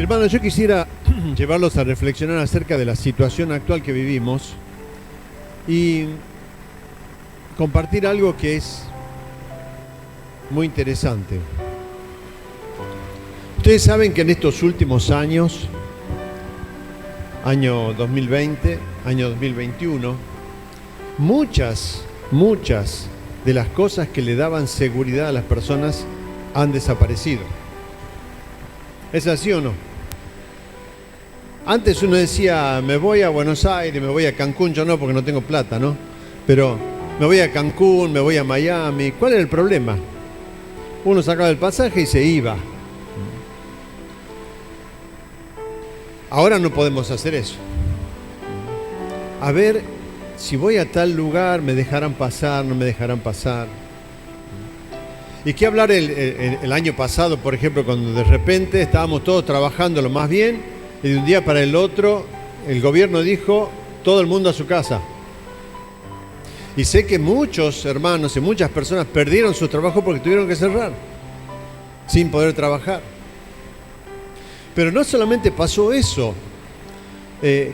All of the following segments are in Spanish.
Hermanos, yo quisiera llevarlos a reflexionar acerca de la situación actual que vivimos y compartir algo que es muy interesante. Ustedes saben que en estos últimos años, año 2020, año 2021, muchas de las cosas que le daban seguridad a las personas han desaparecido. ¿Es así o no? Antes uno decía, me voy a Buenos Aires, me voy a Cancún, yo no porque no tengo plata, ¿no? Pero me voy a Cancún, me voy a Miami. ¿Cuál era el problema? Uno sacaba el pasaje y se iba. Ahora no podemos hacer eso. A ver, si voy a tal lugar, ¿me dejarán pasar, no me dejarán pasar? ¿Y qué hablar el año pasado, por ejemplo, cuando de repente estábamos todos trabajando lo más bien y de un día para el otro el gobierno dijo, todo el mundo a su casa? Y sé que muchos hermanos y muchas personas perdieron su trabajo porque tuvieron que cerrar, sin poder trabajar. Pero no solamente pasó eso.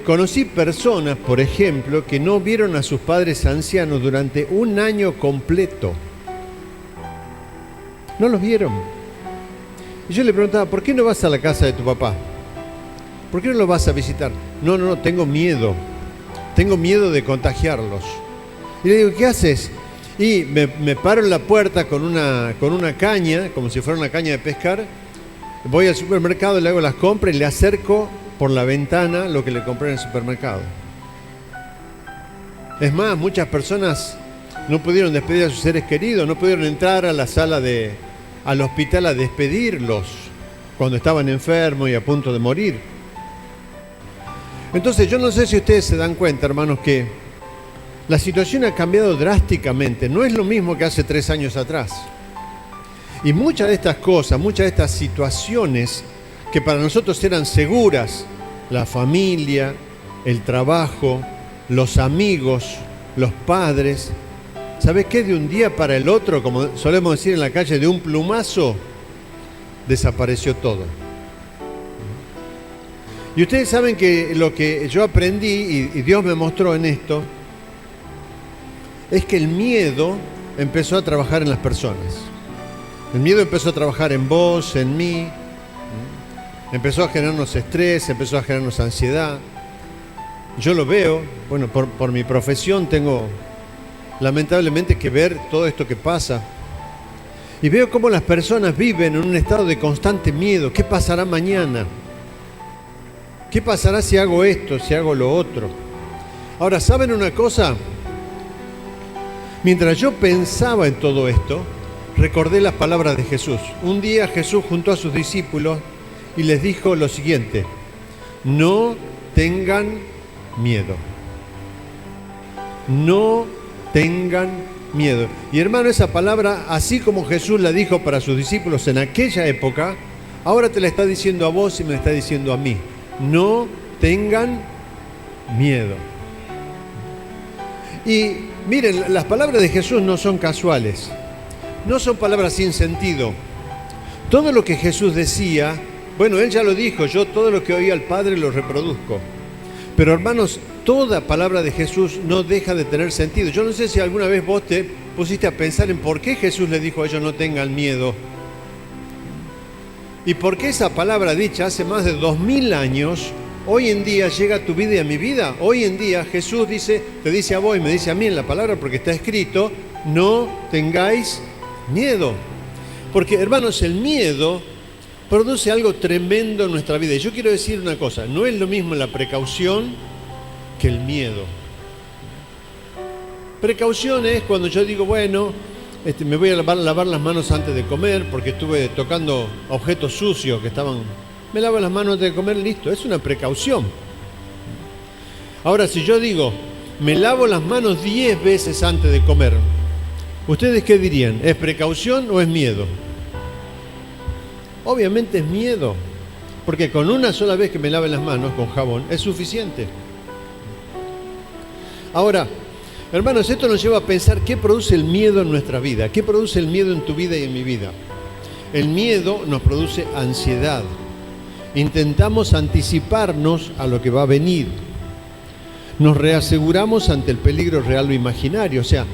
Conocí personas, por ejemplo, que no vieron a sus padres ancianos durante un año completo. No los vieron. Y yo le preguntaba, ¿por qué no vas a la casa de tu papá? ¿Por qué no lo vas a visitar? No, tengo miedo. Tengo miedo de contagiarlos. Y le digo, ¿qué haces? Y me paro en la puerta con una caña, como si fuera una caña de pescar. Voy al supermercado, le hago las compras y le acerco por la ventana lo que le compré en el supermercado. Es más, muchas personas no pudieron despedir a sus seres queridos, no pudieron entrar a la sala al hospital a despedirlos cuando estaban enfermos y a punto de morir. Entonces yo no sé si ustedes se dan cuenta, hermanos, que la situación ha cambiado drásticamente. No es lo mismo que hace 3 años atrás. Y muchas de estas cosas, muchas de estas situaciones que para nosotros eran seguras, la familia, el trabajo, los amigos, los padres, ¿sabes qué? De un día para el otro, como solemos decir en la calle, de un plumazo, desapareció todo. Y ustedes saben que lo que yo aprendí, y Dios me mostró en esto, es que el miedo empezó a trabajar en las personas. El miedo empezó a trabajar en vos, en mí, empezó a generarnos estrés, empezó a generarnos ansiedad. Yo lo veo, bueno, por mi profesión tengo lamentablemente que ver todo esto que pasa. Y veo cómo las personas viven en un estado de constante miedo. ¿Qué pasará mañana? ¿Qué pasará si hago esto, si hago lo otro? Ahora, ¿saben una cosa? Mientras yo pensaba en todo esto, recordé las palabras de Jesús. Un día Jesús juntó a sus discípulos y les dijo lo siguiente: no tengan miedo. No tengan miedo. Y hermano, esa palabra, así como Jesús la dijo para sus discípulos en aquella época, ahora te la está diciendo a vos y me la está diciendo a mí. No tengan miedo. Y miren, las palabras de Jesús no son casuales. No son palabras sin sentido. Todo lo que Jesús decía, bueno, Él ya lo dijo, yo todo lo que oí al Padre lo reproduzco. Pero hermanos, toda palabra de Jesús no deja de tener sentido. Yo no sé si alguna vez vos te pusiste a pensar en por qué Jesús le dijo a ellos no tengan miedo. Y por qué esa palabra dicha hace más de 2000 años, hoy en día llega a tu vida y a mi vida. Hoy en día Jesús te dice a vos y me dice a mí en la palabra, porque está escrito, no tengáis miedo. Porque hermanos, el miedo produce algo tremendo en nuestra vida. Y yo quiero decir una cosa, no es lo mismo la precaución que el miedo. Precaución es cuando yo digo, bueno, me voy a lavar las manos antes de comer porque estuve tocando objetos sucios que estaban... Me lavo las manos antes de comer, listo, es una precaución. Ahora, si yo digo, me lavo las manos 10 veces antes de comer, ¿ustedes qué dirían? ¿Es precaución o es miedo? Obviamente es miedo, porque con una sola vez que me lave las manos con jabón es suficiente. Ahora, hermanos, esto nos lleva a pensar qué produce el miedo en nuestra vida, qué produce el miedo en tu vida y en mi vida. El miedo nos produce ansiedad. intentamos anticiparnos a lo que va a venir. Nos reaseguramos ante el peligro real o imaginario. O sea,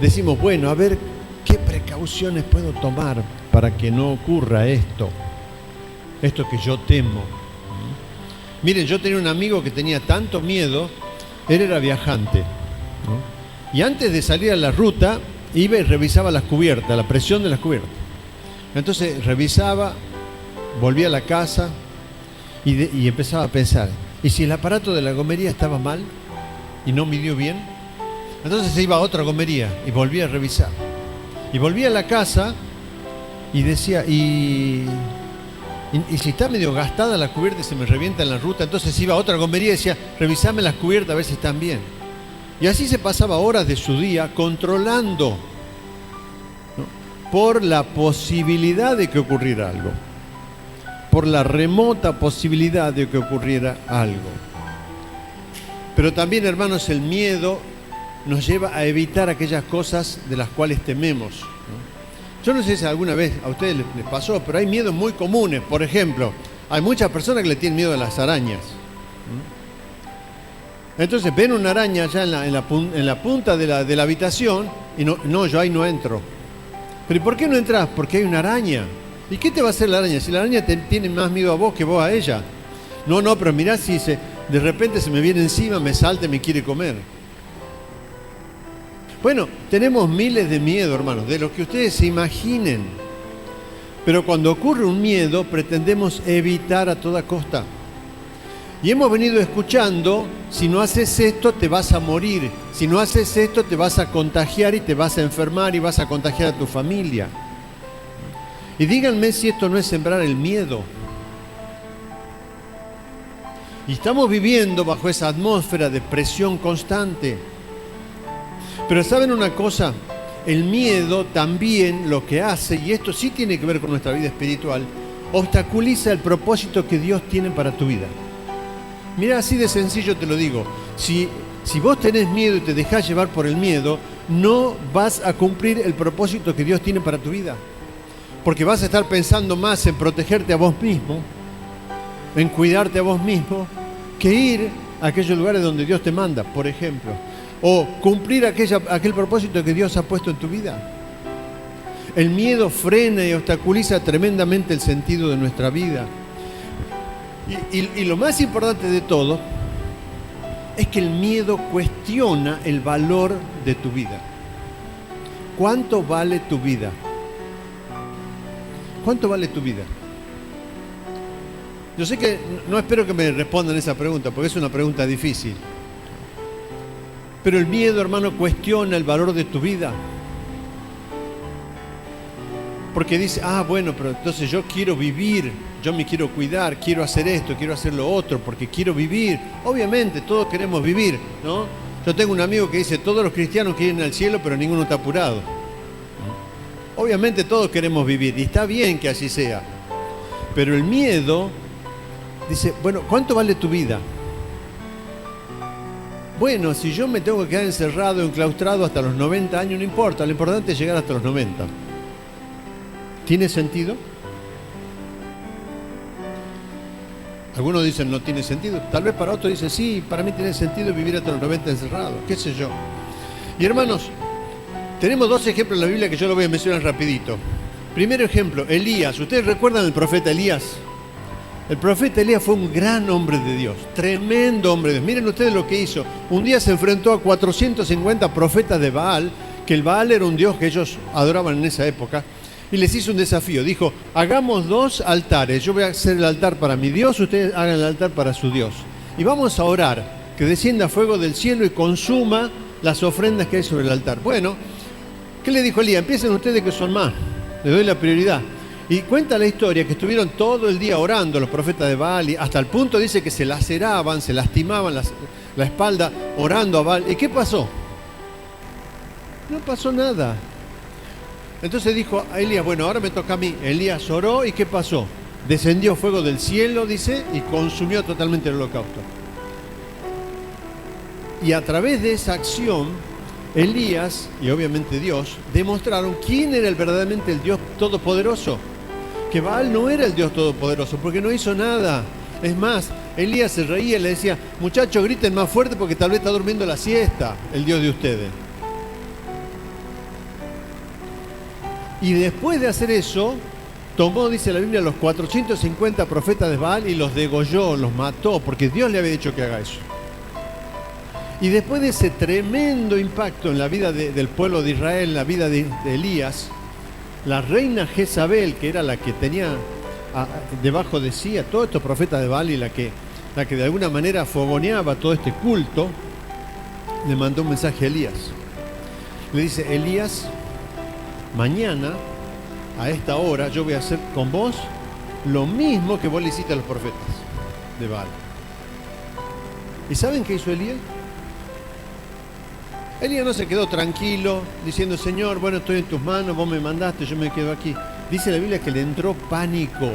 decimos, bueno, a ver, ¿qué precauciones puedo tomar para que no ocurra esto que yo temo? Miren, yo tenía un amigo que tenía tanto miedo, él era viajante, ¿no? Y antes de salir a la ruta, iba y revisaba las cubiertas, la presión de las cubiertas. Entonces revisaba, volvía a la casa y empezaba a pensar, ¿y si el aparato de la gomería estaba mal y no midió bien? Entonces se iba a otra gomería y volvía a revisar. Y volvía a la casa y decía, y si está medio gastada la cubierta y se me revienta en la ruta, entonces iba a otra gomería y decía, revisame las cubiertas a ver si están bien. Y así se pasaba horas de su día controlando, ¿no?, por la posibilidad de que ocurriera algo, por la remota posibilidad de que ocurriera algo. Pero también, hermanos, el miedo nos lleva a evitar aquellas cosas de las cuales tememos, ¿no? Yo no sé si alguna vez a ustedes les pasó, pero hay miedos muy comunes. Por ejemplo, hay muchas personas que le tienen miedo a las arañas. Entonces ven una araña allá en la punta de la habitación y no, yo ahí no entro. ¿Pero y por qué no entras? Porque hay una araña. ¿Y qué te va a hacer la araña? Si la araña tiene más miedo a vos que vos a ella. No, pero mirá, si de repente se me viene encima, me salta y me quiere comer. Bueno, tenemos miles de miedos, hermanos, de los que ustedes se imaginen. Pero cuando ocurre un miedo, pretendemos evitar a toda costa. Y hemos venido escuchando, si no haces esto te vas a morir, si no haces esto te vas a contagiar y te vas a enfermar y vas a contagiar a tu familia. Y díganme si esto no es sembrar el miedo. Y estamos viviendo bajo esa atmósfera de presión constante. Pero ¿saben una cosa? El miedo también lo que hace, y esto sí tiene que ver con nuestra vida espiritual, obstaculiza el propósito que Dios tiene para tu vida. Mira, así de sencillo te lo digo. Si vos tenés miedo y te dejás llevar por el miedo, no vas a cumplir el propósito que Dios tiene para tu vida. Porque vas a estar pensando más en protegerte a vos mismo, en cuidarte a vos mismo, que ir a aquellos lugares donde Dios te manda, por ejemplo. O cumplir aquel propósito que Dios ha puesto en tu vida. El miedo frena y obstaculiza tremendamente el sentido de nuestra vida. Y lo más importante de todo es que el miedo cuestiona el valor de tu vida. ¿Cuánto vale tu vida? ¿Cuánto vale tu vida? Yo sé que no espero que me respondan esa pregunta, porque es una pregunta difícil. Pero el miedo, hermano, cuestiona el valor de tu vida. Porque dice, bueno, pero entonces yo quiero vivir, yo me quiero cuidar, quiero hacer esto, quiero hacer lo otro, porque quiero vivir. Obviamente, todos queremos vivir, ¿no? Yo tengo un amigo que dice, todos los cristianos quieren ir al cielo, pero ninguno está apurado. Obviamente todos queremos vivir, y está bien que así sea. Pero el miedo dice, bueno, ¿cuánto vale tu vida? Bueno, si yo me tengo que quedar encerrado, enclaustrado hasta los 90 años, no importa, lo importante es llegar hasta los 90. ¿Tiene sentido? Algunos dicen no tiene sentido, tal vez para otros dicen sí, para mí tiene sentido vivir hasta los 90 encerrado, qué sé yo. Y hermanos, tenemos dos ejemplos en la Biblia que yo lo voy a mencionar rapidito. Primero ejemplo, Elías. ¿Ustedes recuerdan al profeta Elías? El profeta Elías fue un gran hombre de Dios, tremendo hombre de Dios. Miren ustedes lo que hizo. Un día se enfrentó a 450 profetas de Baal, que el Baal era un dios que ellos adoraban en esa época, y les hizo un desafío. Dijo, hagamos 2 altares. Yo voy a hacer el altar para mi Dios, ustedes hagan el altar para su Dios. Y vamos a orar, que descienda fuego del cielo y consuma las ofrendas que hay sobre el altar. Bueno, ¿qué le dijo Elías? Empiecen ustedes que son más, les doy la prioridad. Y cuenta la historia que estuvieron todo el día orando los profetas de Baal, y hasta el punto dice que se laceraban, se lastimaban la espalda orando a Baal. ¿Y qué pasó? No pasó nada. Entonces dijo a Elías, bueno, ahora me toca a mí. Elías oró, ¿y qué pasó? Descendió fuego del cielo, dice, y consumió totalmente el holocausto. Y a través de esa acción, Elías y obviamente Dios demostraron quién era verdaderamente el Dios todopoderoso. que Baal no era el Dios todopoderoso, porque no hizo nada. Es más, Elías se reía y le decía, muchachos, griten más fuerte porque tal vez está durmiendo la siesta el Dios de ustedes. Y después de hacer eso, tomó, dice la Biblia, los 450 profetas de Baal y los degolló, los mató, porque Dios le había dicho que haga eso. Y después de ese tremendo impacto en la vida del pueblo de Israel, en la vida de Elías, la reina Jezabel, que era la que tenía debajo de sí a todos estos profetas de Baal y la que de alguna manera fogoneaba todo este culto, le mandó un mensaje a Elías. Le dice, Elías, mañana a esta hora yo voy a hacer con vos lo mismo que vos le hiciste a los profetas de Baal. ¿Y saben qué hizo Elías? Elías no se quedó tranquilo diciendo, Señor, bueno, estoy en tus manos, vos me mandaste, yo me quedo aquí. Dice la Biblia que le entró pánico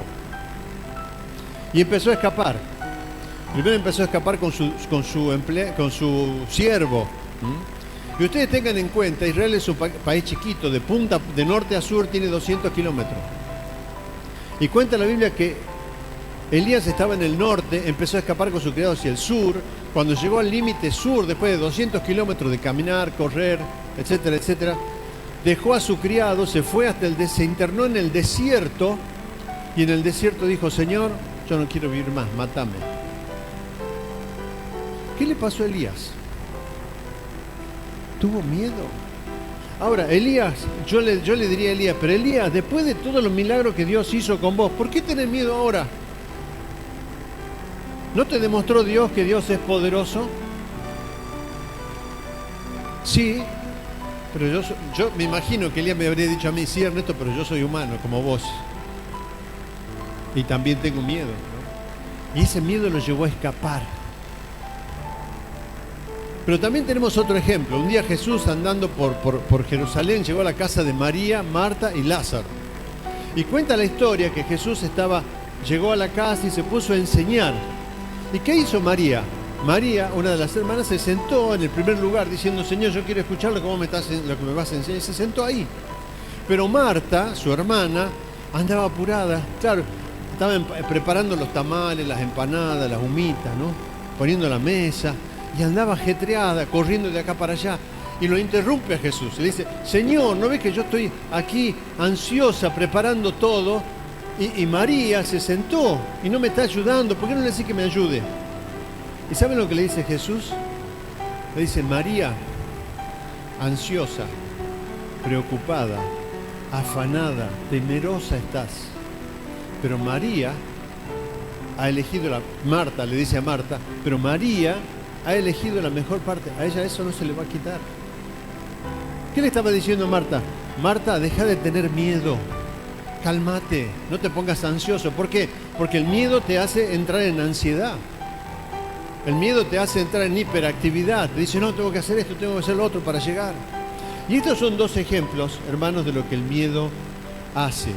y empezó a escapar. Primero empezó a escapar con su siervo. Y ustedes tengan en cuenta, Israel es un país chiquito, de punta de norte a sur tiene 200 kilómetros. Y cuenta la Biblia que Elías estaba en el norte, empezó a escapar con su criado hacia el sur. Cuando llegó al límite sur, después de 200 kilómetros de caminar, correr, etcétera, etcétera, dejó a su criado, se fue se internó en el desierto y en el desierto dijo, Señor, yo no quiero vivir más, mátame. ¿Qué le pasó a Elías? ¿Tuvo miedo? Ahora, Elías, yo le diría a Elías, pero Elías, después de todos los milagros que Dios hizo con vos, ¿por qué tenés miedo ahora? ¿No te demostró Dios que Dios es poderoso? Sí, pero yo me imagino que Elías me habría dicho a mí, sí, Ernesto, pero yo soy humano como vos. Y también tengo miedo, ¿no? Y ese miedo lo llevó a escapar. Pero también tenemos otro ejemplo. Un día Jesús, andando por Jerusalén, llegó a la casa de María, Marta y Lázaro. Y cuenta la historia que Jesús llegó a la casa y se puso a enseñar. ¿Y qué hizo María? María, una de las hermanas, se sentó en el primer lugar diciendo, Señor, yo quiero escuchar lo que me vas a enseñar. Y se sentó ahí. Pero Marta, su hermana, andaba apurada. Claro, estaban preparando los tamales, las empanadas, las humitas, ¿no? Poniendo la mesa. Y andaba ajetreada, corriendo de acá para allá. Y lo interrumpe a Jesús. Le dice, Señor, ¿no ves que yo estoy aquí ansiosa, preparando todo? Y María se sentó y no me está ayudando. ¿Por qué no le decís que me ayude? ¿Y saben lo que le dice Jesús? Le dice, María, ansiosa, preocupada, afanada, temerosa estás. Pero María ha elegido Marta le dice a Marta, pero María ha elegido la mejor parte. A ella eso no se le va a quitar. ¿Qué le estaba diciendo a Marta? Marta, deja de tener miedo. Cálmate, no te pongas ansioso. ¿Por qué? Porque el miedo te hace entrar en ansiedad. El miedo te hace entrar en hiperactividad. Te dice, no, tengo que hacer esto, tengo que hacer lo otro para llegar. Y estos son dos ejemplos, hermanos, de lo que el miedo hace.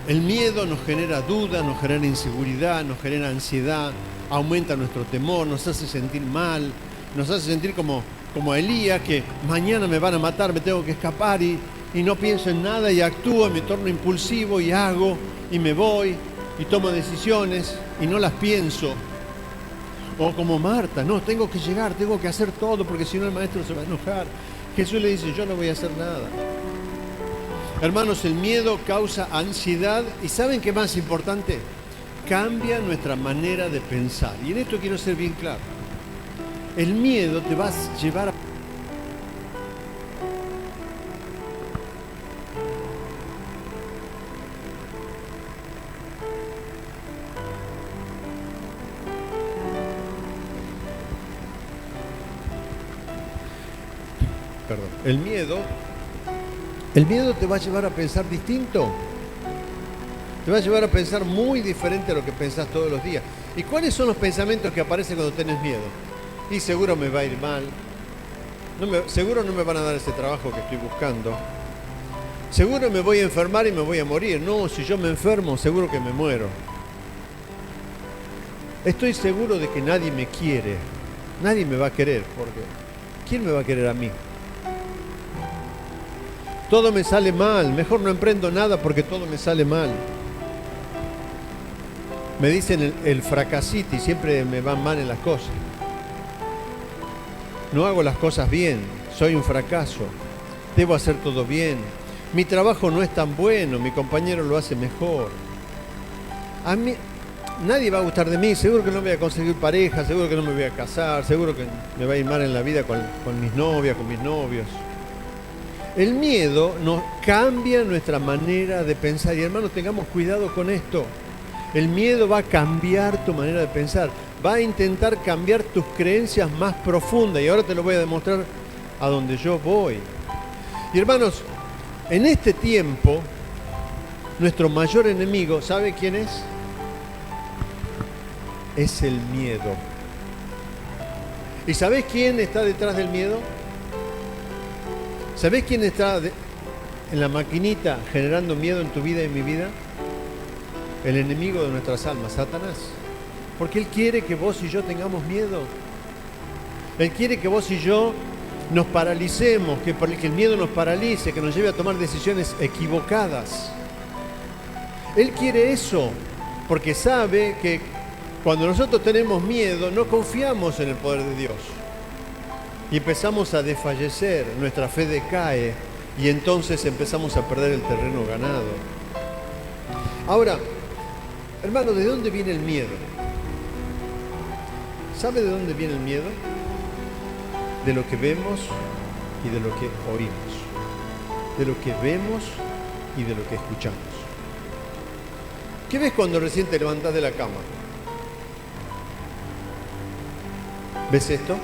El miedo nos genera duda, nos genera inseguridad, nos genera ansiedad, aumenta nuestro temor, nos hace sentir mal, nos hace sentir como a Elías, que mañana me van a matar, me tengo que escapar y no pienso en nada y actúo, me torno impulsivo y hago y me voy y tomo decisiones y no las pienso. O como Marta, no, tengo que llegar, tengo que hacer todo porque si no el maestro se va a enojar. Jesús le dice, yo no voy a hacer nada. Hermanos, el miedo causa ansiedad y ¿saben qué más importante? Cambia nuestra manera de pensar. Y en esto quiero ser bien claro. El miedo te va a llevar a... Perdón. El miedo te va a llevar a pensar distinto. Te va a llevar a pensar muy diferente a lo que pensás todos los días. ¿Y cuáles son los pensamientos que aparecen cuando tenés miedo? Y seguro me va a ir mal. Seguro no me van a dar ese trabajo que estoy buscando. Seguro me voy a enfermar y me voy a morir. No, si yo me enfermo, seguro que me muero. Estoy seguro de que nadie me quiere. Nadie me va a querer, porque ¿quién me va a querer a mí? Todo me sale mal, mejor no emprendo nada porque todo me sale mal. Me dicen el fracasito y siempre me van mal en las cosas. No hago las cosas bien, soy un fracaso. Debo hacer todo bien. Mi trabajo no es tan bueno, mi compañero lo hace mejor. A mí, nadie va a gustar de mí, seguro que no voy a conseguir pareja, seguro que no me voy a casar, seguro que me va a ir mal en la vida con mis novias, con mis novios. El miedo nos cambia nuestra manera de pensar y hermanos, tengamos cuidado con esto. El miedo va a cambiar tu manera de pensar, va a intentar cambiar tus creencias más profundas y ahora te lo voy a demostrar a donde yo voy. Y hermanos, en este tiempo, nuestro mayor enemigo, ¿sabe quién es? Es el miedo. ¿Y sabés quién está detrás del miedo? ¿Sabés quién está en la maquinita generando miedo en tu vida y en mi vida? El enemigo de nuestras almas, Satanás. Porque él quiere que vos y yo tengamos miedo. Él quiere que vos y yo nos paralicemos, que el miedo nos paralice, que nos lleve a tomar decisiones equivocadas. Él quiere eso, porque sabe que cuando nosotros tenemos miedo, no confiamos en el poder de Dios. Y empezamos a desfallecer, nuestra fe decae, y entonces empezamos a perder el terreno ganado. Ahora, hermano, ¿de dónde viene el miedo? ¿Sabe de dónde viene el miedo? De lo que vemos y de lo que oímos. De lo que vemos y de lo que escuchamos. ¿Qué ves cuando recién te levantás de la cama? ¿Ves esto?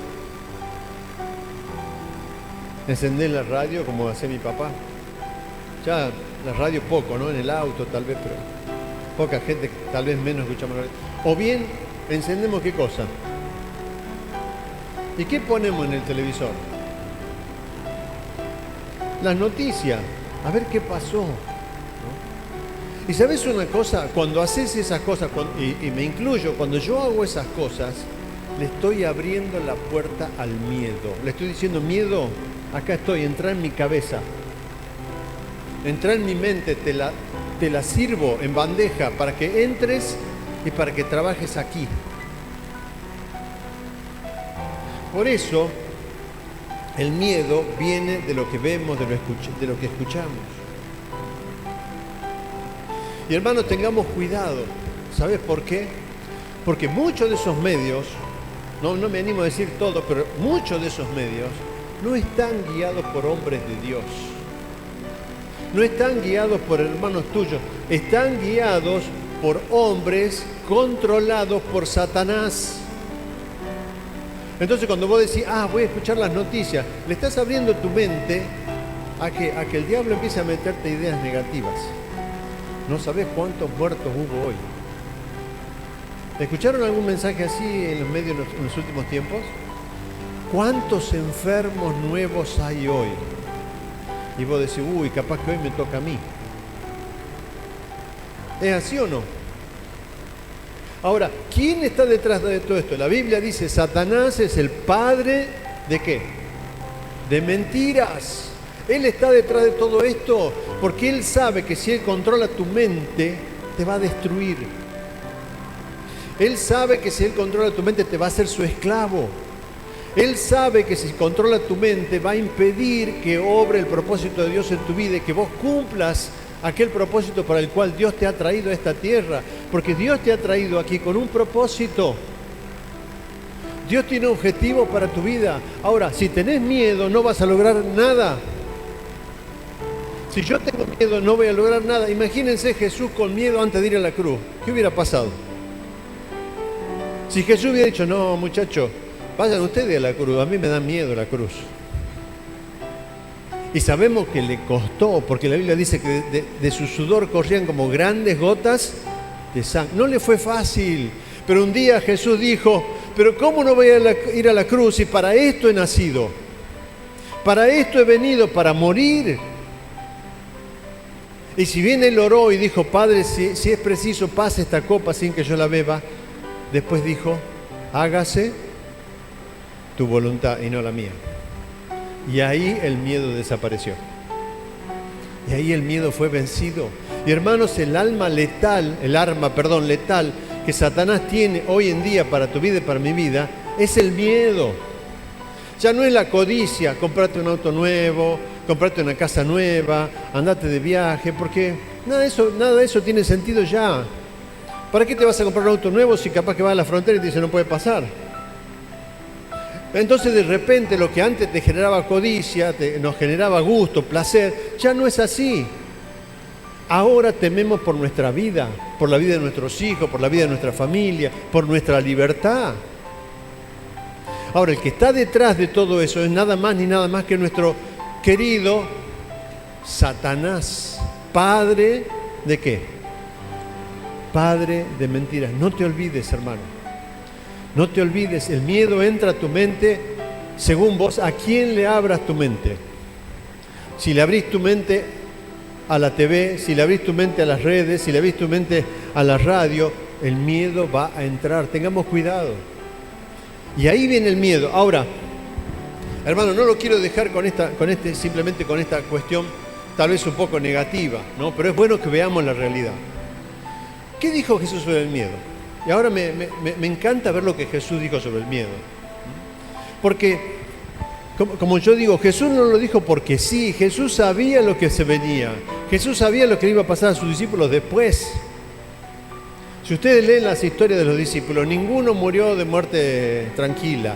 Encendés la radio como hacía mi papá. Ya la radio poco, ¿no? En el auto tal vez, pero poca gente, tal vez menos escuchamos la radio. O bien, encendemos ¿qué cosa? ¿Y qué ponemos en el televisor? Las noticias, a ver qué pasó, ¿no? Y sabes una cosa, cuando haces esas cosas, y me incluyo, cuando yo hago esas cosas, le estoy abriendo la puerta al miedo. Le estoy diciendo, miedo, acá estoy, entra en mi cabeza, entra en mi mente, te la sirvo en bandeja para que entres y para que trabajes aquí. Por eso, el miedo viene de lo que vemos, de lo que escuchamos. Y hermanos, tengamos cuidado. ¿Sabes por qué? Porque muchos de esos medios, no me animo a decir todo, pero muchos de esos medios no están guiados por hombres de Dios. No están guiados por hermanos tuyos. Están guiados por hombres controlados por Satanás. Entonces cuando vos decís, voy a escuchar las noticias, le estás abriendo tu mente a que el diablo empiece a meterte ideas negativas. No sabés cuántos muertos hubo hoy. ¿Escucharon algún mensaje así en los medios en los últimos tiempos? ¿Cuántos enfermos nuevos hay hoy? Y vos decís, capaz que hoy me toca a mí. ¿Es así o no? Ahora, ¿quién está detrás de todo esto? La Biblia dice, Satanás es el padre ¿de qué? De mentiras. Él está detrás de todo esto porque él sabe que si él controla tu mente, te va a destruir. Él sabe que si él controla tu mente, te va a hacer su esclavo. Él sabe que si controla tu mente, va a impedir que obre el propósito de Dios en tu vida y que vos cumplas aquel propósito para el cual Dios te ha traído a esta tierra, porque Dios te ha traído aquí con un propósito. Dios tiene un objetivo para tu vida. Ahora, si tenés miedo, no vas a lograr nada. Si yo tengo miedo, no voy a lograr nada. Imagínense Jesús con miedo antes de ir a la cruz. ¿Qué hubiera pasado? Si Jesús hubiera dicho, no, muchachos, vayan ustedes a la cruz, a mí me da miedo la cruz. Y sabemos que le costó, porque la Biblia dice que de su sudor corrían como grandes gotas de sangre. No le fue fácil, pero un día Jesús dijo, pero ¿cómo no voy a ir a la cruz si para esto he nacido? Para esto he venido, para morir. Y si bien él oró y dijo, Padre, si es preciso, pase esta copa sin que yo la beba, después dijo, hágase tu voluntad y no la mía. Y ahí el miedo desapareció. Y ahí el miedo fue vencido. Y hermanos, el arma letal que Satanás tiene hoy en día para tu vida y para mi vida es el miedo. Ya no es la codicia, comprate un auto nuevo, comprate una casa nueva, andate de viaje, porque nada de eso tiene sentido ya. ¿Para qué te vas a comprar un auto nuevo si capaz que vas a la frontera y te dice no puede pasar? Entonces de repente lo que antes te generaba codicia, nos generaba gusto, placer, ya no es así. Ahora tememos por nuestra vida, por la vida de nuestros hijos, por la vida de nuestra familia, por nuestra libertad. Ahora, el que está detrás de todo eso es nada más ni nada más que nuestro querido Satanás. ¿Padre de qué? Padre de mentiras. No te olvides, hermano. No te olvides, el miedo entra a tu mente según vos a quién le abras tu mente. Si le abrís tu mente a la TV, si le abrís tu mente a las redes, si le abrís tu mente a la radio, el miedo va a entrar. Tengamos cuidado. Y ahí viene el miedo. Ahora, hermano, no lo quiero dejar simplemente con esta cuestión tal vez un poco negativa, ¿no? Pero es bueno que veamos la realidad. ¿Qué dijo Jesús sobre el miedo? Y ahora me encanta ver lo que Jesús dijo sobre el miedo. Porque, como yo digo, Jesús no lo dijo porque sí. Jesús sabía lo que se venía. Jesús sabía lo que iba a pasar a sus discípulos después. Si ustedes leen las historias de los discípulos, ninguno murió de muerte tranquila.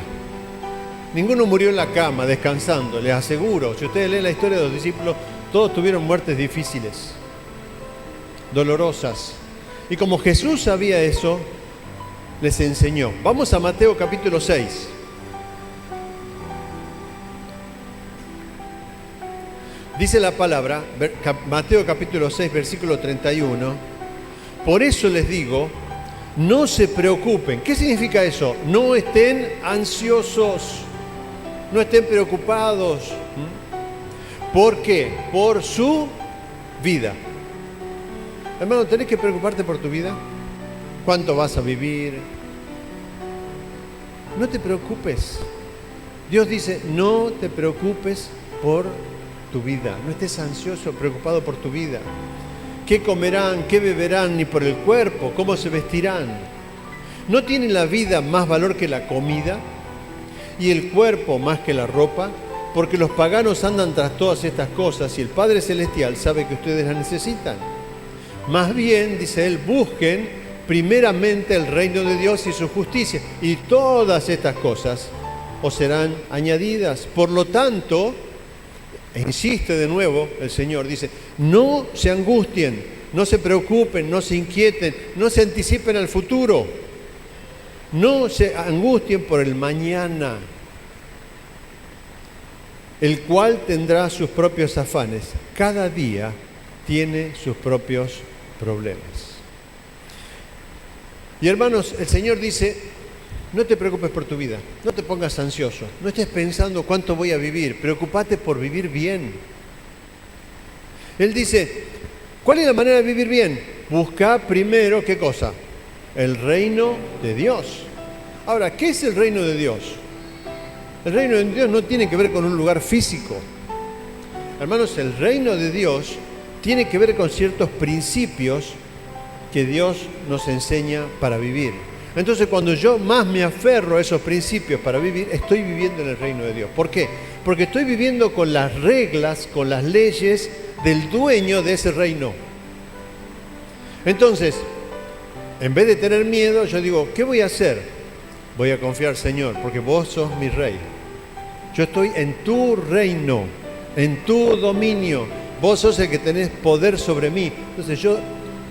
Ninguno murió en la cama, descansando, les aseguro. Si ustedes leen la historia de los discípulos, todos tuvieron muertes difíciles, dolorosas. Y como Jesús sabía eso, les enseñó. Vamos a Mateo capítulo 6. Dice la palabra, Mateo capítulo 6, versículo 31. Por eso les digo, no se preocupen. ¿Qué significa eso? No estén ansiosos, no estén preocupados. ¿Por qué? Por su vida. Hermano, ¿tenés que preocuparte por tu vida? ¿Cuánto vas a vivir? No te preocupes. Dios dice, no te preocupes por tu vida. No estés ansioso, preocupado por tu vida. ¿Qué comerán? ¿Qué beberán? Ni por el cuerpo. ¿Cómo se vestirán? ¿No tiene la vida más valor que la comida? ¿Y el cuerpo más que la ropa? Porque los paganos andan tras todas estas cosas y el Padre Celestial sabe que ustedes las necesitan. Más bien, dice él, busquen primeramente el reino de Dios y su justicia, y todas estas cosas os serán añadidas. Por lo tanto, insiste de nuevo el Señor, dice, no se angustien, no se preocupen, no se inquieten, no se anticipen al futuro, no se angustien por el mañana, el cual tendrá sus propios afanes. Cada día tiene sus propios problemas. Y hermanos, el Señor dice, no te preocupes por tu vida, no te pongas ansioso, no estés pensando cuánto voy a vivir, preocupate por vivir bien. Él dice, ¿cuál es la manera de vivir bien? Busca primero, ¿qué cosa? El reino de Dios. Ahora, ¿qué es el reino de Dios? El reino de Dios no tiene que ver con un lugar físico. Hermanos, el reino de Dios tiene que ver con ciertos principios que Dios nos enseña para vivir. Entonces, cuando yo más me aferro a esos principios para vivir, estoy viviendo en el reino de Dios. ¿Por qué? Porque estoy viviendo con las reglas, con las leyes del dueño de ese reino. Entonces, en vez de tener miedo, yo digo, ¿qué voy a hacer? Voy a confiar, Señor, porque vos sos mi rey. Yo estoy en tu reino, en tu dominio. Vos sos el que tenés poder sobre mí. Entonces yo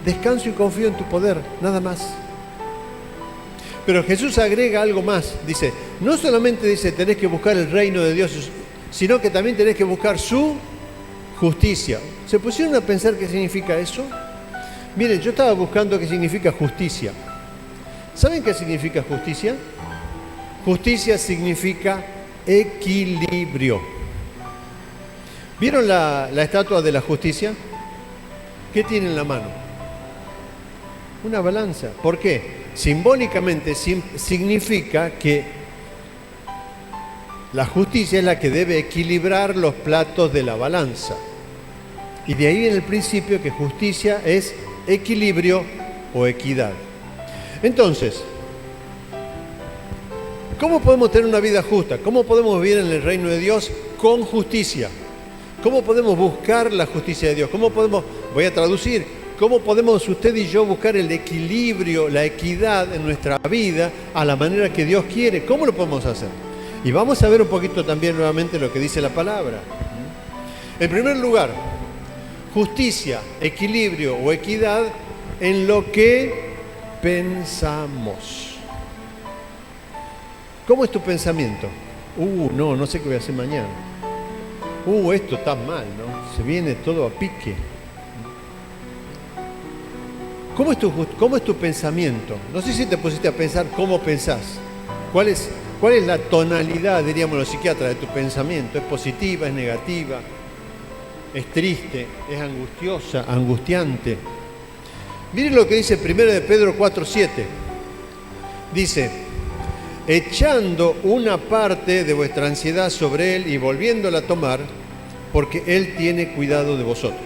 descanso y confío en tu poder, nada más. Pero Jesús agrega algo más. Dice, no solamente dice tenés que buscar el reino de Dios, sino que también tenés que buscar su justicia. ¿Se pusieron a pensar qué significa eso? Miren, yo estaba buscando qué significa justicia. ¿Saben qué significa justicia? Justicia significa equilibrio. ¿Vieron la estatua de la justicia? ¿Qué tiene en la mano? Una balanza. ¿Por qué? Simbólicamente significa que la justicia es la que debe equilibrar los platos de la balanza. Y de ahí viene el principio que justicia es equilibrio o equidad. Entonces, ¿cómo podemos tener una vida justa? ¿Cómo podemos vivir en el reino de Dios con justicia? ¿Cómo podemos buscar la justicia de Dios? ¿Cómo podemos, voy a traducir, cómo podemos usted y yo buscar el equilibrio, la equidad en nuestra vida a la manera que Dios quiere? ¿Cómo lo podemos hacer? Y vamos a ver un poquito también nuevamente lo que dice la palabra. En primer lugar, justicia, equilibrio o equidad en lo que pensamos. ¿Cómo es tu pensamiento? No sé qué voy a hacer mañana. Esto está mal, ¿no? Se viene todo a pique. ¿Cómo es tu pensamiento? No sé si te pusiste a pensar cómo pensás. ¿Cuál es la tonalidad, diríamos los psiquiatras, de tu pensamiento? ¿Es positiva, es negativa? ¿Es triste? ¿Es angustiosa, angustiante? Miren lo que dice 1 de Pedro 4:7. Dice: echando una parte de vuestra ansiedad sobre Él y volviéndola a tomar, porque Él tiene cuidado de vosotros.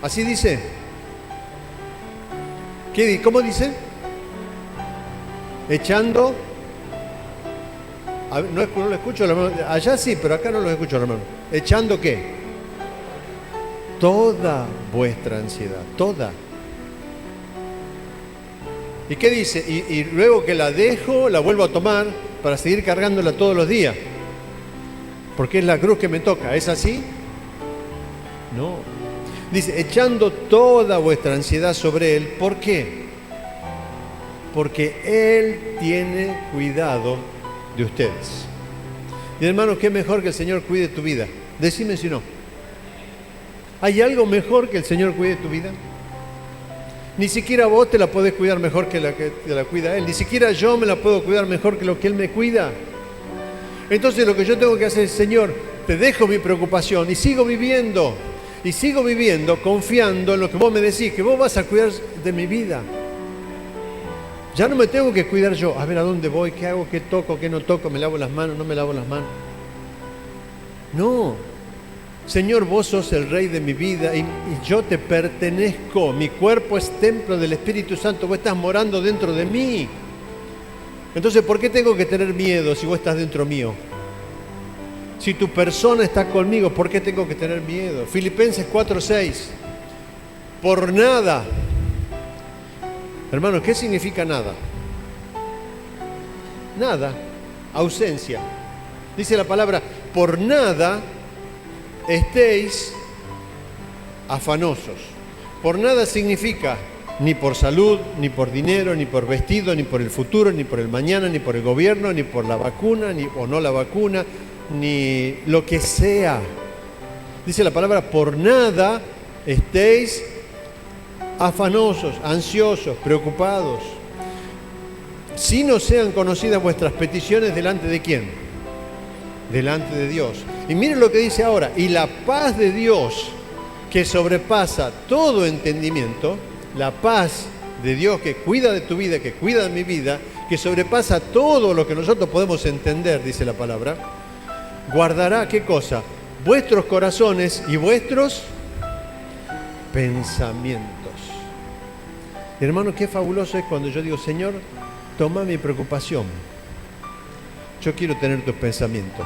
¿Así dice? ¿Cómo dice? Echando... no lo escucho, hermano. Allá sí, pero acá no lo escucho, hermano. ¿Echando qué? Toda vuestra ansiedad, toda. ¿Y qué dice? Y luego que la dejo, la vuelvo a tomar para seguir cargándola todos los días. Porque es la cruz que me toca. ¿Es así? No. Dice, echando toda vuestra ansiedad sobre Él. ¿Por qué? Porque Él tiene cuidado de ustedes. Y hermano, ¿qué mejor que el Señor cuide tu vida? Decime si no. ¿Hay algo mejor que el Señor cuide tu vida? Ni siquiera vos te la podés cuidar mejor que la que te la cuida Él. Ni siquiera yo me la puedo cuidar mejor que lo que Él me cuida. Entonces lo que yo tengo que hacer es, Señor, te dejo mi preocupación y sigo viviendo. Y sigo viviendo confiando en lo que vos me decís, que vos vas a cuidar de mi vida. Ya no me tengo que cuidar yo. A ver a dónde voy, qué hago, qué toco, qué no toco, me lavo las manos, no me lavo las manos. No. Señor, vos sos el Rey de mi vida y yo te pertenezco. Mi cuerpo es templo del Espíritu Santo. Vos estás morando dentro de mí. Entonces, ¿por qué tengo que tener miedo si vos estás dentro mío? Si tu persona está conmigo, ¿por qué tengo que tener miedo? Filipenses 4:6. Por nada. Hermanos, ¿qué significa nada? Nada. Ausencia. Dice la palabra, por nada estéis afanosos. Por nada significa ni por salud, ni por dinero, ni por vestido, ni por el futuro, ni por el mañana, ni por el gobierno, ni por la vacuna, ni o no la vacuna, ni lo que sea. Dice la palabra, por nada estéis afanosos, ansiosos, preocupados. Si no sean conocidas vuestras peticiones, ¿delante de quién? Delante de Dios. Y miren lo que dice ahora, y la paz de Dios, que sobrepasa todo entendimiento, la paz de Dios que cuida de tu vida, que cuida de mi vida, que sobrepasa todo lo que nosotros podemos entender, dice la palabra, guardará, ¿qué cosa? Vuestros corazones y vuestros pensamientos. Hermano, qué fabuloso es cuando yo digo, Señor, toma mi preocupación. Yo quiero tener tus pensamientos.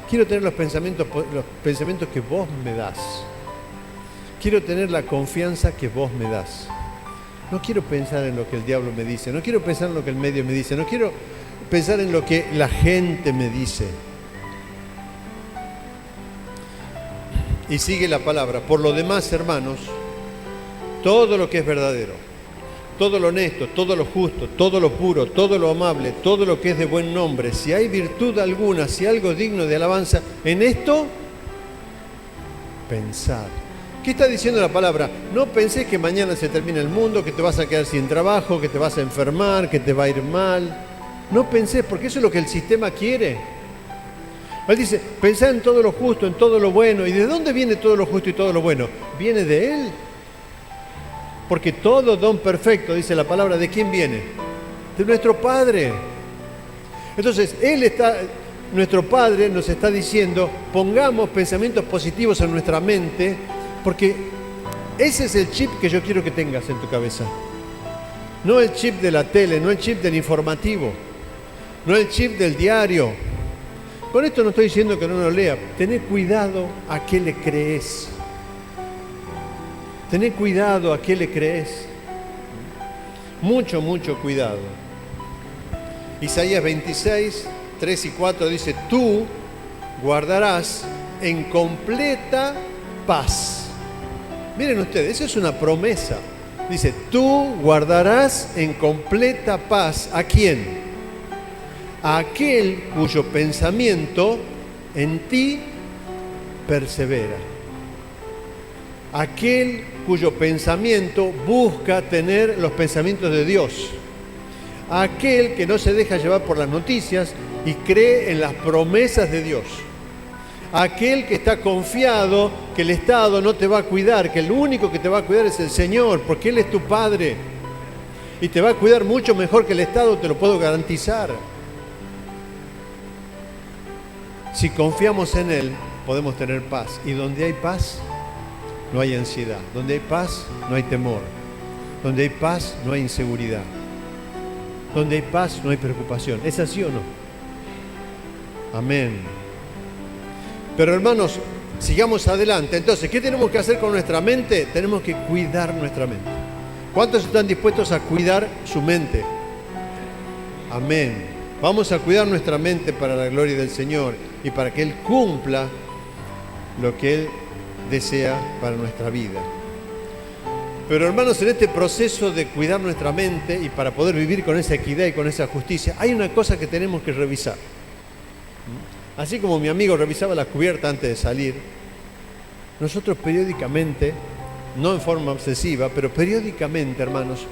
Quiero tener los pensamientos que vos me das. Quiero tener la confianza que vos me das. No quiero pensar en lo que el diablo me dice. No quiero pensar en lo que el medio me dice. No quiero pensar en lo que la gente me dice. Y sigue la palabra. Por lo demás, hermanos, todo lo que es verdadero, todo lo honesto, todo lo justo, todo lo puro, todo lo amable, todo lo que es de buen nombre, si hay virtud alguna, si algo digno de alabanza, en esto, pensad. ¿Qué está diciendo la palabra? No pensés que mañana se termina el mundo, que te vas a quedar sin trabajo, que te vas a enfermar, que te va a ir mal. No pensés, porque eso es lo que el sistema quiere. Él dice, pensá en todo lo justo, en todo lo bueno. ¿Y de dónde viene todo lo justo y todo lo bueno? Viene de Él. Porque todo don perfecto, dice la palabra, ¿de quién viene? De nuestro Padre. Entonces, Él está nuestro Padre nos está diciendo, pongamos pensamientos positivos en nuestra mente, porque ese es el chip que yo quiero que tengas en tu cabeza. No el chip de la tele, no el chip del informativo, no el chip del diario. Con esto no estoy diciendo que no lo lea. Tené cuidado a qué le crees. Tené cuidado a qué le crees. Mucho, mucho cuidado. Isaías 26, 3 y 4 dice, tú guardarás en completa paz. Miren ustedes, eso es una promesa. Dice, tú guardarás en completa paz. ¿A quién? A aquel cuyo pensamiento en ti persevera. Aquel cuyo pensamiento busca tener los pensamientos de Dios. Aquel que no se deja llevar por las noticias y cree en las promesas de Dios. Aquel que está confiado que el Estado no te va a cuidar, que el único que te va a cuidar es el Señor, porque Él es tu Padre. Y te va a cuidar mucho mejor que el Estado, te lo puedo garantizar. Si confiamos en Él, podemos tener paz. Y donde hay paz, no hay ansiedad. Donde hay paz, no hay temor. Donde hay paz, no hay inseguridad. Donde hay paz, no hay preocupación. ¿Es así o no? Amén. Pero hermanos, sigamos adelante. Entonces, ¿qué tenemos que hacer con nuestra mente? Tenemos que cuidar nuestra mente. ¿Cuántos están dispuestos a cuidar su mente? Amén. Vamos a cuidar nuestra mente para la gloria del Señor y para que Él cumpla lo que Él desea para nuestra vida. Pero hermanos, en este proceso de cuidar nuestra mente y para poder vivir con esa equidad y con esa justicia, hay una cosa que tenemos que revisar. Así como mi amigo revisaba la cubierta antes de salir, nosotros periódicamente, no en forma obsesiva, pero periódicamente, hermanos,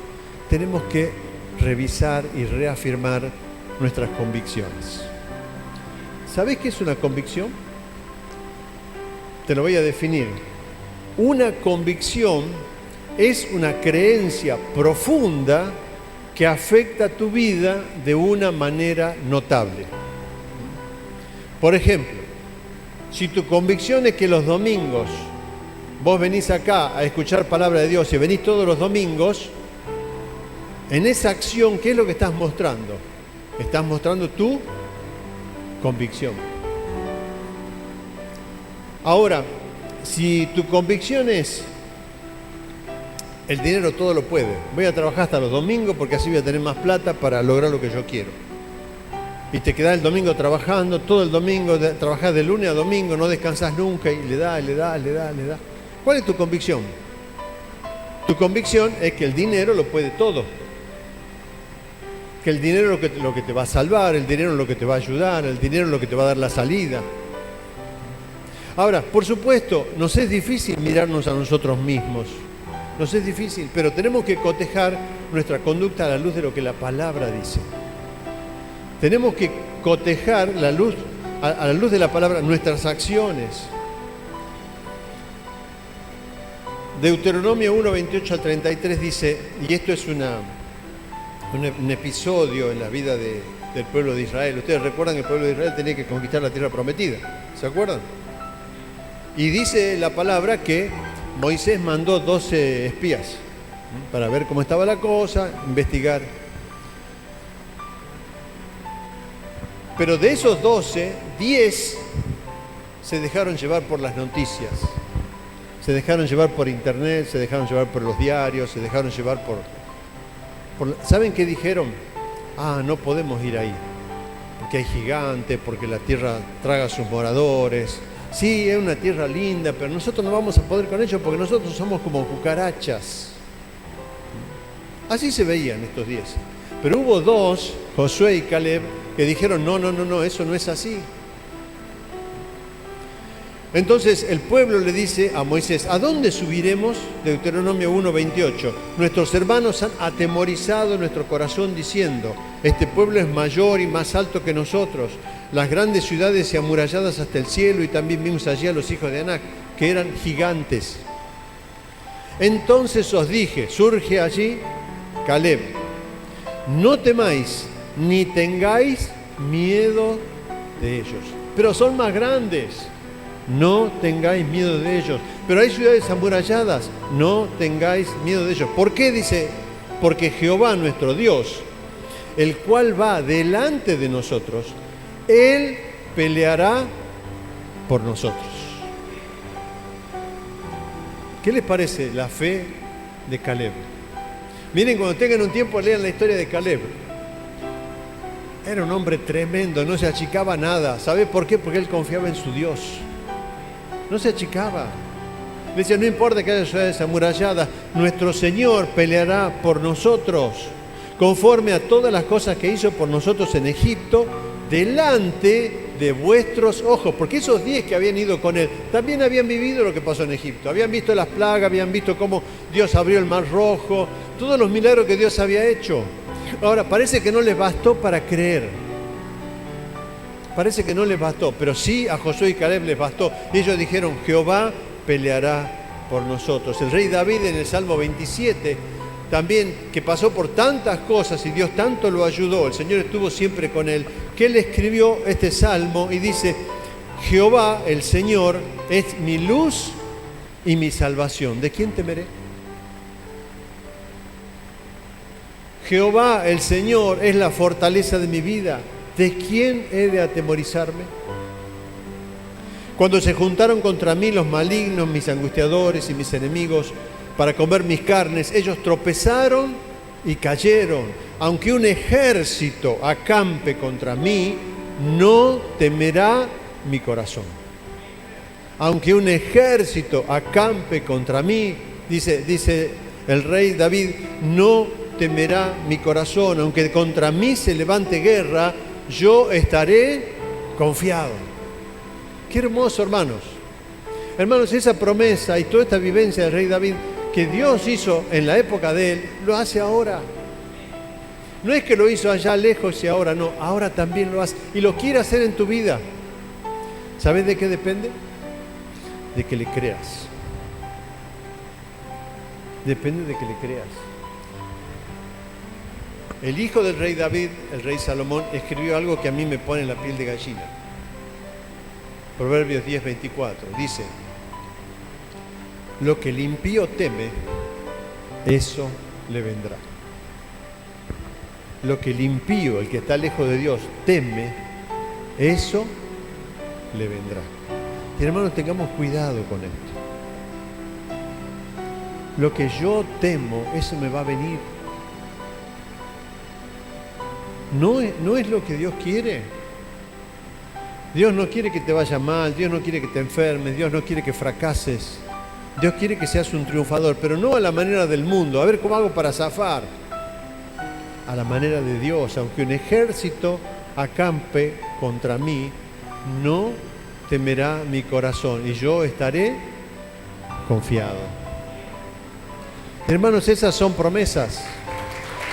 tenemos que revisar y reafirmar nuestras convicciones. ¿Sabés qué es una convicción? Te lo voy a definir. Una convicción es una creencia profunda que afecta a tu vida de una manera notable. Por ejemplo, si tu convicción es que los domingos vos venís acá a escuchar palabra de Dios y venís todos los domingos, en esa acción, ¿qué es lo que estás mostrando? Estás mostrando tu convicción. Ahora, si tu convicción es el dinero todo lo puede, voy a trabajar hasta los domingos porque así voy a tener más plata para lograr lo que yo quiero. Y te quedás el domingo trabajando, todo el domingo, trabajás de lunes a domingo, no descansás nunca y le da. ¿Cuál es tu convicción? Tu convicción es que el dinero lo puede todo. Que el dinero es lo que te va a salvar, el dinero es lo que te va a ayudar, el dinero es lo que te va a dar la salida. Ahora, por supuesto, nos es difícil mirarnos a nosotros mismos. Nos es difícil, pero tenemos que cotejar nuestra conducta a la luz de lo que la palabra dice. Tenemos que cotejar a la luz de la palabra nuestras acciones. Deuteronomio 1, 28 al 33 dice, y esto es un episodio en la vida del pueblo de Israel. Ustedes recuerdan que el pueblo de Israel tenía que conquistar la tierra prometida, ¿se acuerdan? Y dice la palabra que Moisés mandó 12 espías para ver cómo estaba la cosa, investigar. Pero de esos 12, 10 se dejaron llevar por las noticias. Se dejaron llevar por internet, se dejaron llevar por los diarios, se dejaron llevar por... ¿Saben qué dijeron? No podemos ir ahí, porque hay gigantes, porque la tierra traga a sus moradores. Sí, es una tierra linda, pero nosotros no vamos a poder con ellos porque nosotros somos como cucarachas. Así se veían estos 10. Pero hubo 2, Josué y Caleb, que dijeron, no, eso no es así. Entonces el pueblo le dice a Moisés, ¿a dónde subiremos? Deuteronomio 1:28. Nuestros hermanos han atemorizado nuestro corazón diciendo, este pueblo es mayor y más alto que nosotros, las grandes ciudades y amuralladas hasta el cielo, y también vimos allí a los hijos de Anac, que eran gigantes. Entonces os dije, surge allí Caleb, no temáis ni tengáis miedo de ellos. Pero son más grandes. No tengáis miedo de ellos. Pero hay ciudades amuralladas. No tengáis miedo de ellos. ¿Por qué? Dice, porque Jehová nuestro Dios, el cual va delante de nosotros, Él peleará por nosotros. ¿Qué les parece la fe de Caleb? Miren, cuando tengan un tiempo, lean la historia de Caleb. Era un hombre tremendo, no se achicaba nada. ¿Sabe por qué? Porque él confiaba en su Dios. No se achicaba. Le decía, no importa que haya ciudades amuralladas, nuestro Señor peleará por nosotros, conforme a todas las cosas que hizo por nosotros en Egipto, delante de vuestros ojos. Porque esos 10 que habían ido con él, también habían vivido lo que pasó en Egipto. Habían visto las plagas, habían visto cómo Dios abrió el mar rojo, todos los milagros que Dios había hecho. Ahora, parece que no les bastó para creer. Parece que no les bastó, pero sí a Josué y Caleb les bastó. Y ellos dijeron, Jehová peleará por nosotros. El rey David en el Salmo 27, también que pasó por tantas cosas y Dios tanto lo ayudó, el Señor estuvo siempre con él, que él escribió este Salmo y dice, Jehová, el Señor, es mi luz y mi salvación. ¿De quién temeré? Jehová, el Señor, es la fortaleza de mi vida. ¿De quién he de atemorizarme? Cuando se juntaron contra mí los malignos, mis angustiadores y mis enemigos, para comer mis carnes, ellos tropezaron y cayeron. Aunque un ejército acampe contra mí, no temerá mi corazón. Aunque un ejército acampe contra mí, dice el rey David, no temerá mi corazón. Aunque contra mí se levante guerra, yo estaré confiado. Qué hermoso, hermanos. Hermanos, esa promesa y toda esta vivencia del rey David que Dios hizo en la época de él, lo hace ahora. No es que lo hizo allá lejos y ahora no, ahora también lo hace. Y lo quiere hacer en tu vida. ¿Sabes de qué depende? De que le creas. Depende de que le creas. El hijo del rey David, el rey Salomón, escribió algo que a mí me pone la piel de gallina. Proverbios 10:24 dice, lo que el impío teme, eso le vendrá. Lo que el impío, el que está lejos de Dios, teme, eso le vendrá. Y hermanos, tengamos cuidado con esto. Lo que yo temo, eso me va a venir. No es lo que Dios quiere. Dios no quiere que te vaya mal, Dios no quiere que te enfermes, Dios no quiere que fracases. Dios quiere que seas un triunfador, pero no a la manera del mundo. A ver cómo hago para zafar. A la manera de Dios. Aunque un ejército acampe contra mí, no temerá mi corazón y yo estaré confiado. Hermanos, esas son promesas.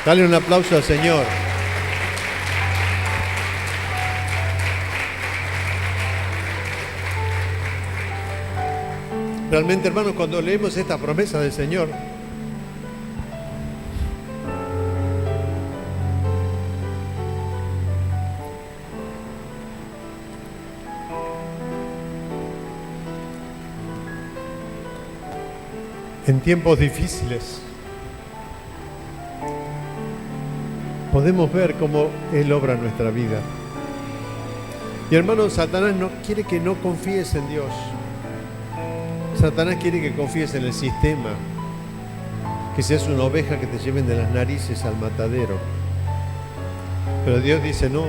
Dale un aplauso al Señor. Realmente, hermanos, cuando leemos esta promesa del Señor, en tiempos difíciles, podemos ver cómo Él obra en nuestra vida. Y hermanos, Satanás no quiere que no confíes en Dios. Satanás quiere que confíes en el sistema, que seas una oveja que te lleven de las narices al matadero. Pero Dios dice, no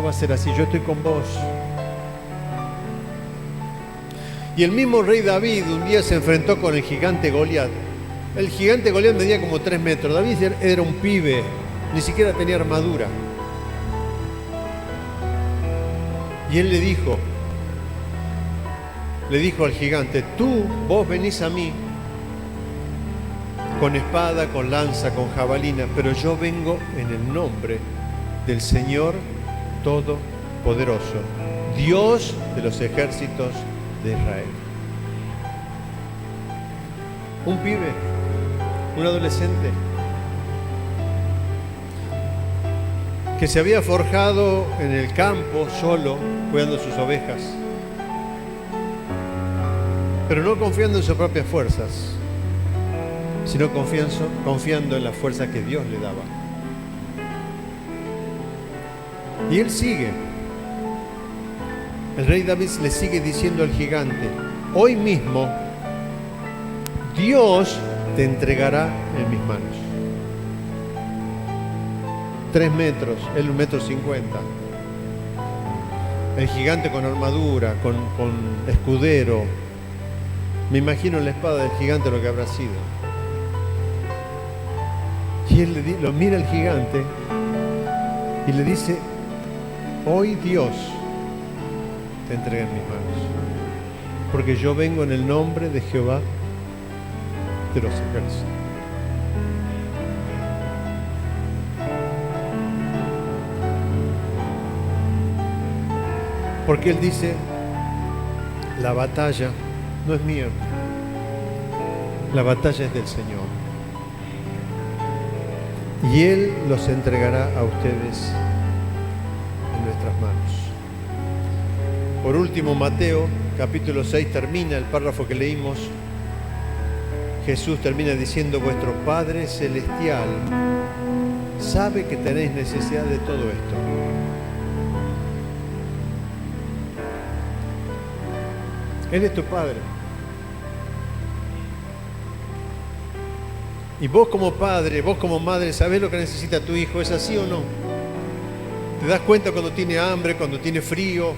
va a ser así, yo estoy con vos. Y el mismo rey David un día se enfrentó con el gigante Goliat. El gigante Goliat medía como 3 metros. David era un pibe, ni siquiera tenía armadura. Y él le dijo al gigante, vos venís a mí con espada, con lanza, con jabalina, pero yo vengo en el nombre del Señor Todopoderoso, Dios de los ejércitos de Israel. Un pibe, un adolescente. que se había forjado en el campo solo, cuidando sus ovejas, pero no confiando en sus propias fuerzas, sino confiando en la fuerza que Dios le daba. Y él sigue. El rey David le sigue diciendo al gigante: hoy mismo Dios te entregará en mis manos. 3 metros, él 1,50 m. El gigante con armadura, con escudero. Me imagino la espada del gigante lo que habrá sido. Y él lo mira al gigante y le dice: hoy Dios te entrega en mis manos, porque yo vengo en el nombre de Jehová de los ejércitos. Porque él dice: la batalla no es mía, la batalla es del Señor. Y Él los entregará a ustedes en nuestras manos. Por último, Mateo capítulo 6 termina el párrafo que leímos. Jesús termina diciendo: vuestro Padre Celestial sabe que tenéis necesidad de todo esto. Él es tu Padre. Y vos como padre, vos como madre, ¿sabés lo que necesita tu hijo? ¿Es así o no? ¿Te das cuenta cuando tiene hambre, cuando tiene frío,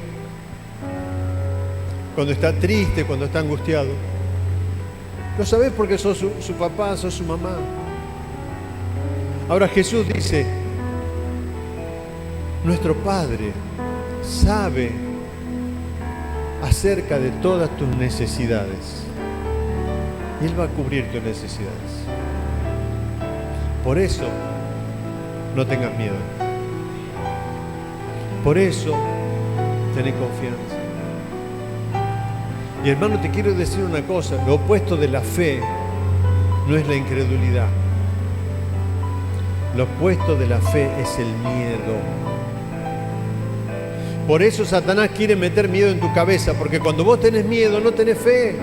cuando está triste, cuando está angustiado? Lo sabés porque sos su papá, sos su mamá. Ahora Jesús dice: nuestro Padre sabe acerca de todas tus necesidades y Él va a cubrir tus necesidades. Por eso no tengas miedo. Por eso tenés confianza. Y hermano, te quiero decir una cosa: lo opuesto de la fe no es la incredulidad. Lo opuesto de la fe es el miedo. Por eso Satanás quiere meter miedo en tu cabeza, porque cuando vos tenés miedo no tenés fe.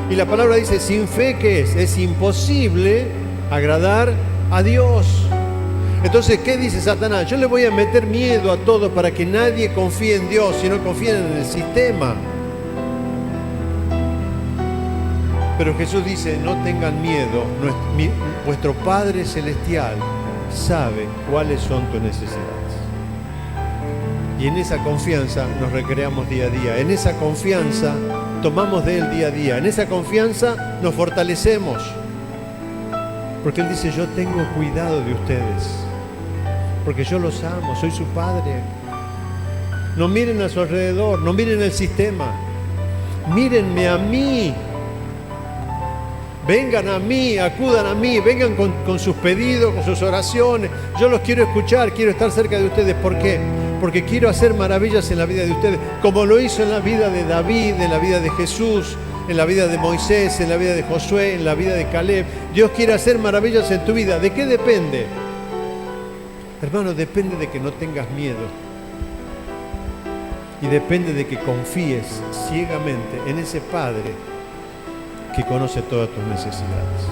Y la palabra dice: sin fe, ¿qué es? Es imposible agradar a Dios. Entonces, ¿qué dice Satanás? Yo le voy a meter miedo a todos para que nadie confíe en Dios, sino confíen en el sistema. Pero Jesús dice: no tengan miedo, vuestro Padre Celestial sabe cuáles son tus necesidades. Y en esa confianza nos recreamos día a día, en esa confianza tomamos de Él día a día, en esa confianza nos fortalecemos. Porque Él dice: yo tengo cuidado de ustedes, porque yo los amo, soy su Padre. No miren a su alrededor, no miren el sistema, mírenme a mí. Vengan a mí, acudan a mí, vengan con sus pedidos, con sus oraciones. Yo los quiero escuchar, quiero estar cerca de ustedes. ¿Por qué? Porque quiero hacer maravillas en la vida de ustedes, como lo hizo en la vida de David, en la vida de Jesús, en la vida de Moisés, en la vida de Josué, en la vida de Caleb. Dios quiere hacer maravillas en tu vida. ¿De qué depende? Hermano, depende de que no tengas miedo. Y depende de que confíes ciegamente en ese Padre que conoce todas tus necesidades.